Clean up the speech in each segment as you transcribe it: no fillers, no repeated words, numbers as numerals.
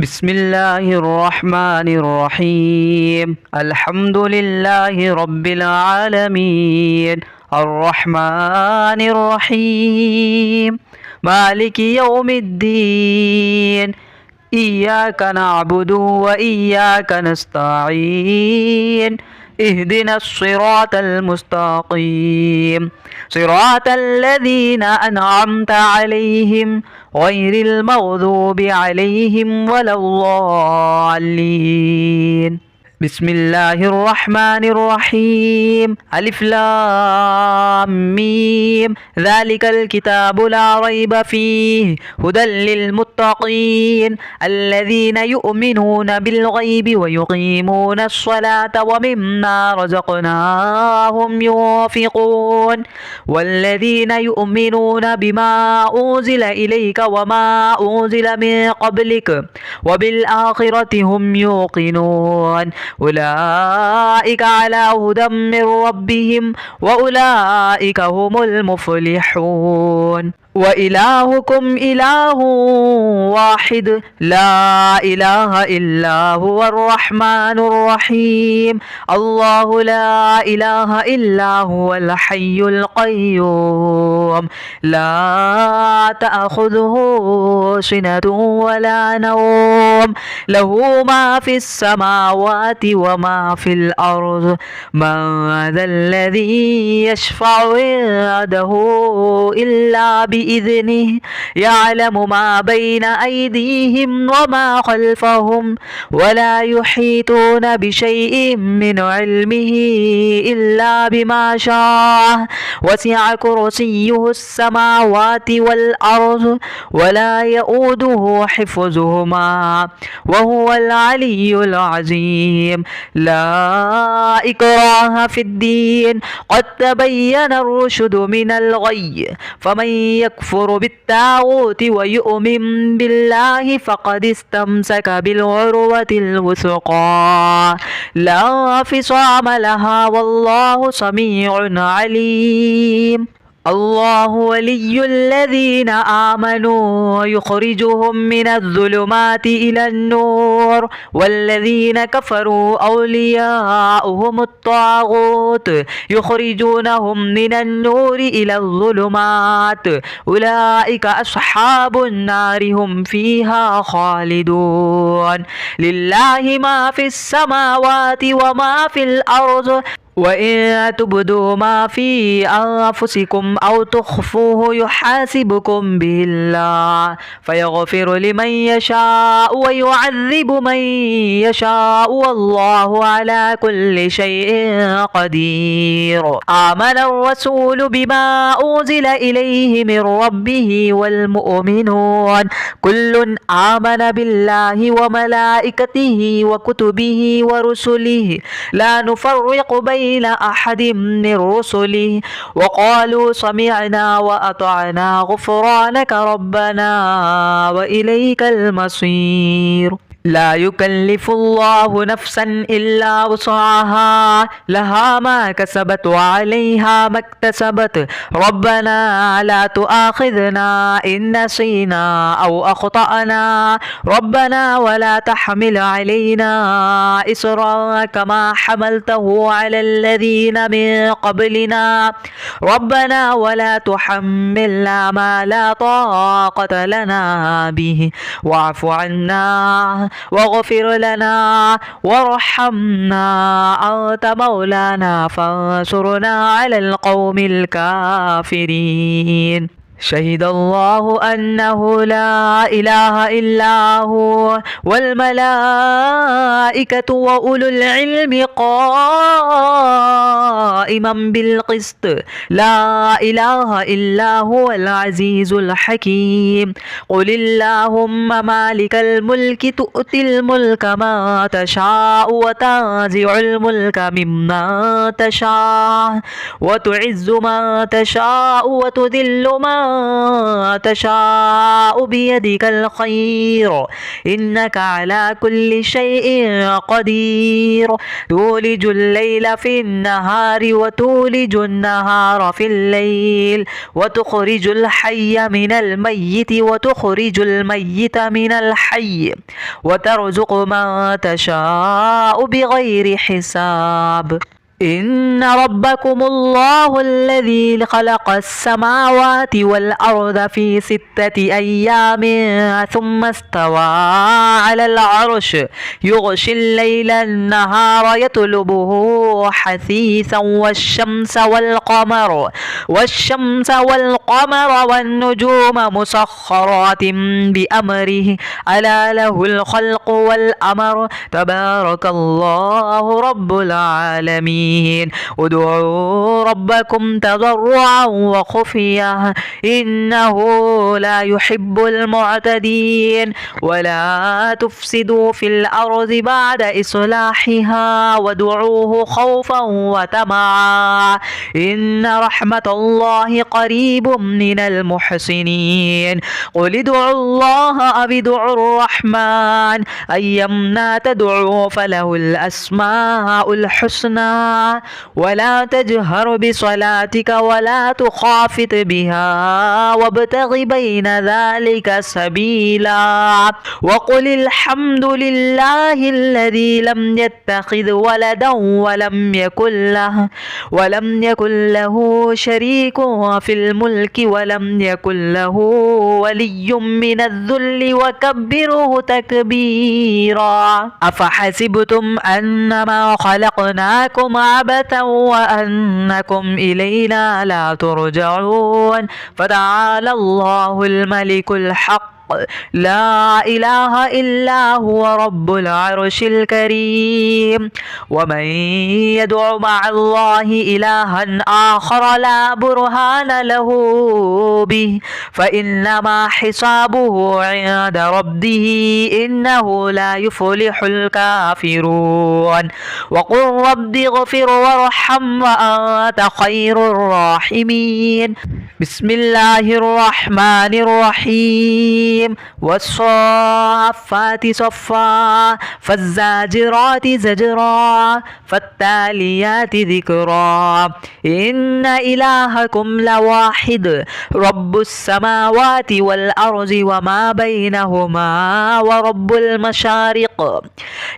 بسم الله الرحمن الرحيم. الحمد لله رب العالمين الرحمن الرحيم مالك يوم الدين. إياك نعبد وإياك نستعين. اهدنا الصراط المستقيم صراط الذين أنعمت عليهم غير المغضوب عليهم ولا الضالين. بسم الله الرحمن الرحيم. ألف لام ميم. ذلك الكتاب لا ريب فيه هدى للمتقين الذين يؤمنون بالغيب ويقيمون الصلاة ومما رزقناهم ينفقون والذين يؤمنون بما أنزل إليك وما أنزل من قبلك وبالآخرة هم يوقنون. أولئك على هدى من ربهم وأولئك هم المفلحون. وإلهكم إله واحد لا إله إلا هو الرحمن الرحيم. الله لا إله إلا هو الحي القيوم لا تأخذه سنة ولا نوم له ما في السماوات وما في الأرض. من ذا الذي يشفع عنده إلا بإذنه يعلم ما بين أيديهم وما خلفهم ولا يحيطون بشيء من علمه إلا بما شاء. وسع كرسيه السماوات والأرض ولا يؤوده حفظهما وهو العلي العظيم. لا إكراه في الدين قد تبين الرشد من الغي فمن يكفر بالطاغوت ويؤمن بالله فقد استمسك بالعروة الوثقى لا انفصام لها والله سميع عليم. الله ولي الذين آمنوا يخرجهم من الظلمات إلى النور والذين كفروا أولياؤهم الطاغوت يخرجونهم من النور إلى الظلمات. أولئك أصحاب النار هم فيها خالدون. لله ما في السماوات وما في الأرض وإن تبدوا ما في أنفسكم أو تخفوه يحاسبكم به الله فيغفر لمن يشاء ويعذب من يشاء والله على كل شيء قدير. آمن الرسول بما أنزل إليه من ربه والمؤمنون كل آمن بالله وملائكته وكتبه ورسله لا نفرق بين أحد من رسله وقالوا سمعنا وأطعنا غفرانك ربنا وإليك المصير. لا يكلف الله نفسا إلا وسعها لها ما كسبت وعليها ما اكتسبت. ربنا لا تؤاخذنا إن نسينا أو أخطأنا ربنا ولا تحمل علينا إصرا كما حملته على الذين من قبلنا ربنا ولا تحملنا ما لا طاقة لنا به واعف عنا واغفر لنا وارحمنا أنت مولانا فانصرنا على القوم الكافرين. شهد الله أنه لا إله إلا هو والملائكة وأولو العلم قائما بالقسط لا إله إلا هو العزيز الحكيم. قل اللهم مالك الملك تؤتي الملك ما تشاء وتنزع الملك مما تشاء وتعز ما تشاء وتذل ما تشاء بيدك الخير إنك على كل شيء قدير تولج الليل في النهار وتولج النهار في الليل وتخرج الحي من الميت وتخرج الميت من الحي وترزق من تشاء بغير حساب إن ربكم الله الذي خلق السماوات والأرض في 6 أيام ثم استوى على العرش يغشي الليل النهار يطلبه حثيثا والشمس والقمر والنجوم مسخرات بأمره ألا له الخلق والأمر تبارك الله رب العالمين ادعوا ربكم تضرعا وخفيا إنه لا يحب المعتدين ولا تفسدوا في الأرض بعد إصلاحها وادعوه خوفا وطمعا إن رحمة الله قريب من المحسنين قل ادعوا الله أو ادعوا الرحمن أيما تدعوا فله الأسماء الحسنى ولا تجهر بصلاتك ولا تخافت بها وابتغ بين ذلك سبيلا وقل الحمد لله الذي لم يتخذ ولدا ولم يكن له شريك في الملك ولم يكن له ولي من الذل وكبره تكبيرا أفحسبتم أنما خلقناكم عبثا وأنكم إلينا لا ترجعون فتعالى الله الملك الحق لا إله إلا هو رب العرش الكريم ومن يدع مع الله إلها آخر لا برهان له به فإنما حسابه عند ربه إنه لا يفلح الكافرون وقل رب اغفر وارحم وأنت خير الراحمين بسم الله الرحمن الرحيم والصافات صفا فالزاجرات زجرا فالتاليات ذكرا إن إلهكم لواحد رب السماوات والأرض وما بينهما ورب المشارق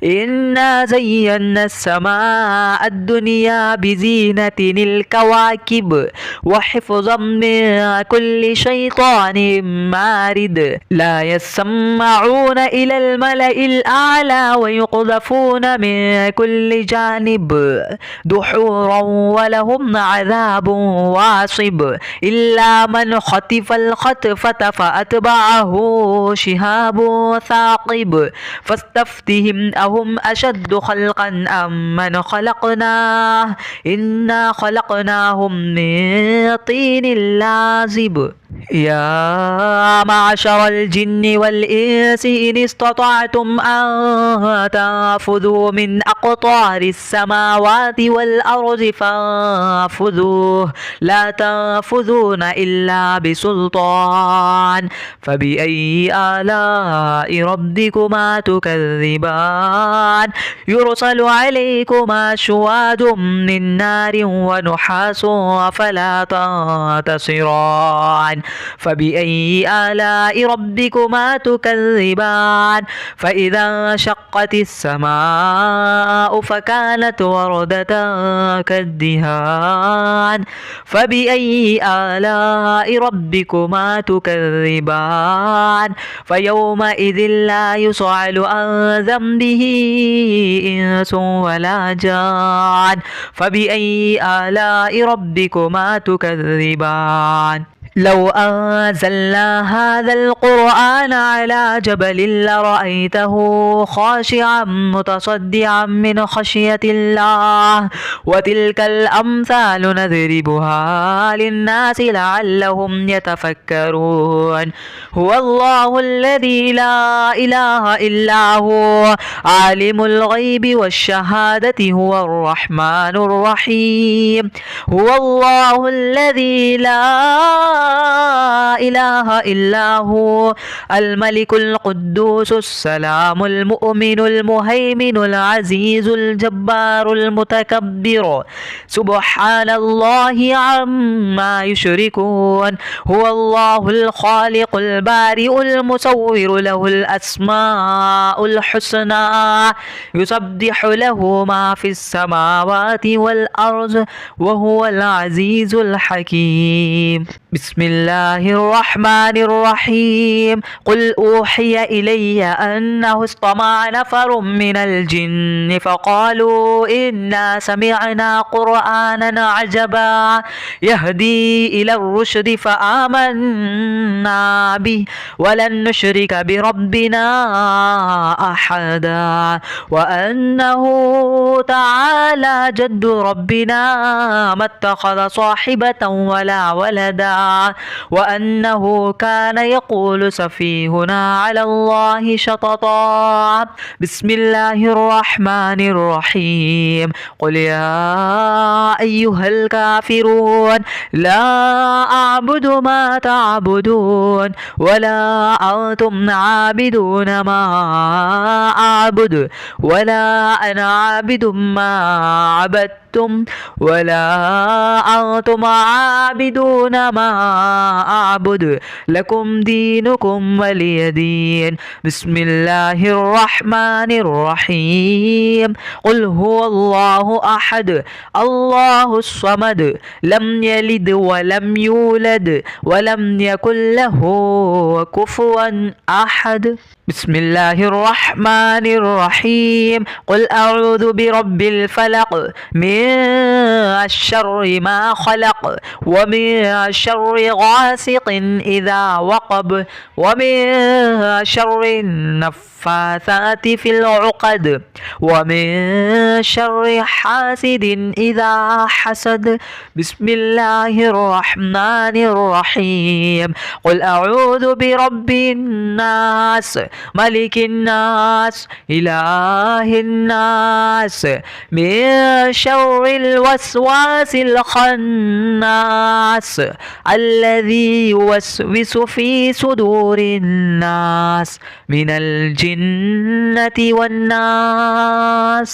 إنا زينا السماء الدنيا بزينة الكواكب وحفظا من كل شيطان مارد لا يسمعون إلى الملأ الأعلى ويقذفون من كل جانب دحورا ولهم عذاب واصب إلا من خطف الخطفة فأتبعه شهاب ثاقب فاستفتهم أهم أشد خلقا أم من خلقناه إنا خلقناهم من طين لازب يا معشر الجن والإنس إن استطعتم أن تنفذوا من أقطار السماوات والأرض فانفذوا لا تنفذون إلا بسلطان فبأي آلاء ربكما تكذبان يرسل عليكما شواظ من نار ونحاس فلا تنتصران فبأي آلاء ربكما تكذبان فإذا انشقت السماء فكانت وردة كالدهان فبأي آلاء ربكما تكذبان فيومئذ لا يسأل عن ذنبه إنس ولا جان فبأي آلاء ربكما تكذبان لو أنزلنا هذا القرآن على جبل لرأيته خاشعا متصدعا من خشية الله وتلك الأمثال نضربها للناس لعلهم يتفكرون هو الله الذي لا إله إلا هو عالم الغيب والشهادة هو الرحمن الرحيم هو الله الذي لا إله إلا هو الملك القدوس السلام المؤمن المهيمن العزيز الجبار المتكبر سبحان الله عما يشركون هو الله الخالق البارئ المصور له الأسماء الحسنى يسبح له ما في السماوات والأرض وهو العزيز الحكيم بسم الله الرحمن الرحيم قل أوحي إلي أنه استمع نفر من الجن فقالوا إنا سمعنا قرآنا عجبا يهدي إلى الرشد فآمنا به ولن نشرك بربنا أحدا وأنه تعالى جد ربنا ما اتخذ صاحبة ولا ولدا وأنه كان يقول سفيهنا على الله شططا بسم الله الرحمن الرحيم قل يا أيها الكافرون لا أعبد ما تعبدون ولا أنتم عابدون ما أعبد ولا أنا عابد ما عبدتم ولا أنتم عابدون ما أعبد لكم دينكم ولي دين بسم الله الرحمن الرحيم قل هو الله أحد الله الصمد لم يلد ولم يولد ولم يكن له كفوا أحد بسم الله الرحمن الرحيم قل أعوذ برب الفلق من شر ما خلق ومن شر غاسق إذا وقب ومن شر النفاثات في العقد ومن شر حاسد إذا حسد بسم الله الرحمن الرحيم قل أعوذ برب الناس ملك الناس إله الناس من شر الوسواس الخناس الذي يوسوس في صدور الناس من الجنة والناس